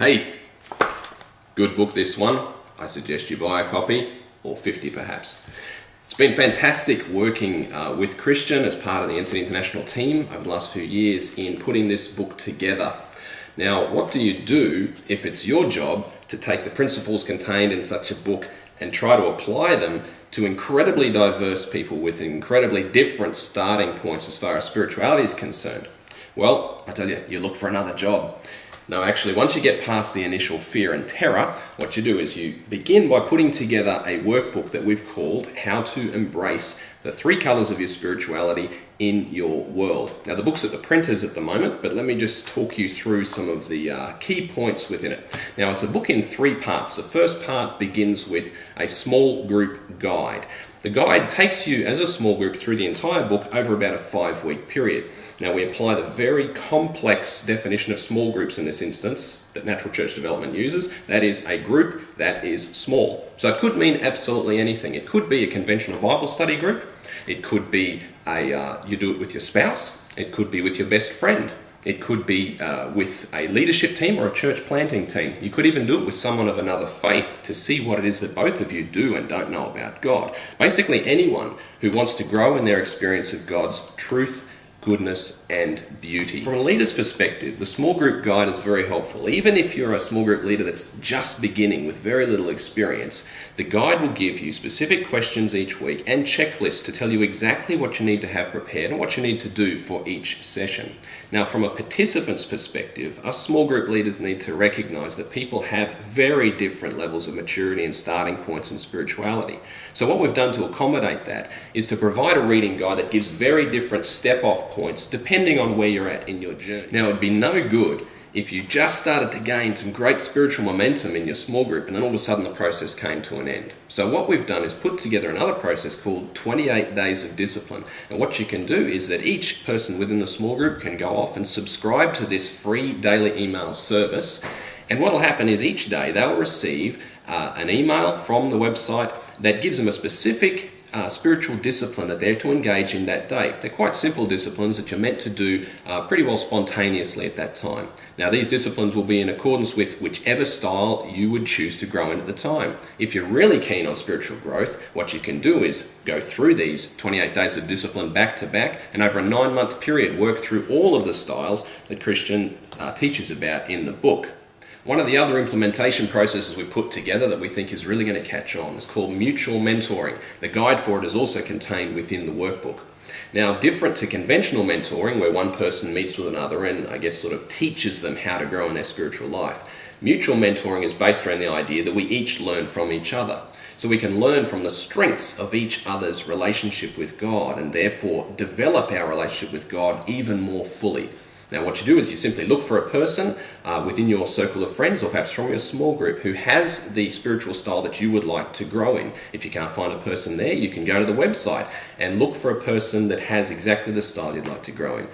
Hey, good book this one. I suggest you buy a copy, or 50 perhaps. It's been fantastic working with Christian as part of the NCD International Team over the last few years in putting this book together. Now, what do you do if it's your job to take the principles contained in such a book and try to apply them to incredibly diverse people with incredibly different starting points as far as spirituality is concerned? Well, I tell you, you look for another job. No, actually, once you get past the initial fear and terror, what you do is you begin by putting together a workbook that we've called How to Embrace the Three Colours of Your Spirituality in Your World. Now, the book's at the printers at the moment, but let me just talk you through some of the key points within it. Now, it's a book in three parts. The first part begins with a small group guide. The guide takes you as a small group through the entire book over about a 5-week period. Now, we apply the very complex definition of small groups in this instance that Natural Church Development uses. That is a group that is small. So it could mean absolutely anything. It could be a conventional Bible study group. It could be you do it with your spouse. It could be with your best friend. It could be with a leadership team or a church planting team. You could even do it with someone of another faith to see what it is that both of you do and don't know about God. Basically, anyone who wants to grow in their experience of God's truth, goodness, and beauty. From a leader's perspective, the small group guide is very helpful. Even if you're a small group leader that's just beginning with very little experience, the guide will give you specific questions each week and checklists to tell you exactly what you need to have prepared and what you need to do for each session. Now, from a participant's perspective, us small group leaders need to recognize that people have very different levels of maturity and starting points in spirituality. So what we've done to accommodate that is to provide a reading guide that gives very different step-off points depending on where you're at in your journey. Now, it'd be no good if you just started to gain some great spiritual momentum in your small group and then all of a sudden the process came to an end. So what we've done is put together another process called 28 Days of Discipline. And what you can do is that each person within the small group can go off and subscribe to this free daily email service. And what will happen is each day they'll receive an email from the website that gives them a specific spiritual discipline that they're to engage in that day. They're quite simple disciplines that you're meant to do pretty well spontaneously at that time. Now, these disciplines will be in accordance with whichever style you would choose to grow in at the time. If you're really keen on spiritual growth, what you can do is go through these 28 days of discipline back to back and over a 9-month period work through all of the styles that Christian teaches about in the book. One of the other implementation processes we put together that we think is really going to catch on is called mutual mentoring. The guide for it is also contained within the workbook. Now, different to conventional mentoring, where one person meets with another and I guess sort of teaches them how to grow in their spiritual life, mutual mentoring is based around the idea that we each learn from each other. So we can learn from the strengths of each other's relationship with God and therefore develop our relationship with God even more fully. Now, what you do is you simply look for a person within your circle of friends or perhaps from your small group who has the spiritual style that you would like to grow in. If you can't find a person there, you can go to the website and look for a person that has exactly the style you'd like to grow in.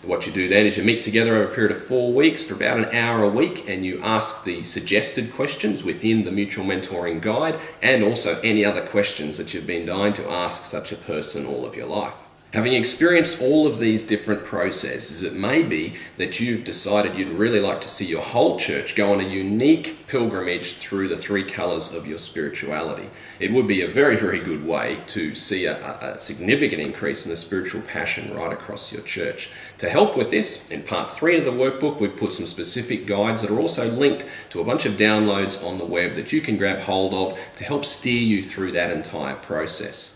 What you do then is you meet together over a period of 4 weeks for about an hour a week and you ask the suggested questions within the mutual mentoring guide and also any other questions that you've been dying to ask such a person all of your life. Having experienced all of these different processes, it may be that you've decided you'd really like to see your whole church go on a unique pilgrimage through the three colours of your spirituality. It would be a very, very good way to see a significant increase in the spiritual passion right across your church. To help with this, in part 3 of the workbook, we've put some specific guides that are also linked to a bunch of downloads on the web that you can grab hold of to help steer you through that entire process.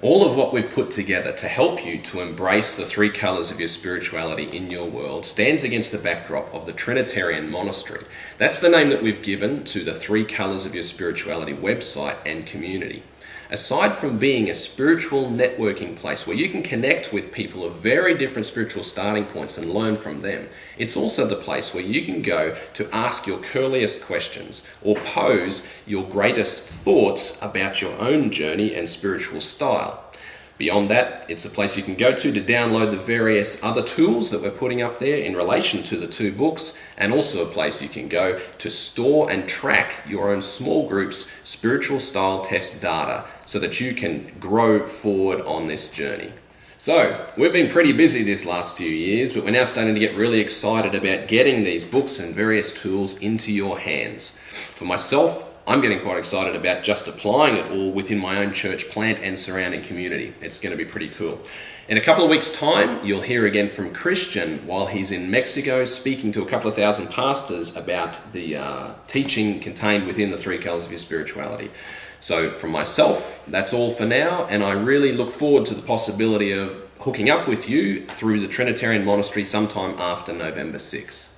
All of what we've put together to help you to embrace the three colours of your spirituality in your world stands against the backdrop of the Trinitarian Monastery. That's the name that we've given to the Three Colours of Your Spirituality website and community. Aside from being a spiritual networking place where you can connect with people of very different spiritual starting points and learn from them, it's also the place where you can go to ask your curliest questions or pose your greatest thoughts about your own journey and spiritual style. Beyond that, it's a place you can go to download the various other tools that we're putting up there in relation to the 2 books, and also a place you can go to store and track your own small group's spiritual style test data so that you can grow forward on this journey. So, we've been pretty busy this last few years, but we're now starting to get really excited about getting these books and various tools into your hands. For myself, I'm getting quite excited about just applying it all within my own church plant and surrounding community. It's going to be pretty cool. In a couple of weeks' time, you'll hear again from Christian while he's in Mexico speaking to a couple of thousand pastors about the teaching contained within the three colours of your spirituality. So from myself, that's all for now, and I really look forward to the possibility of hooking up with you through the Trinitarian Monastery sometime after November 6.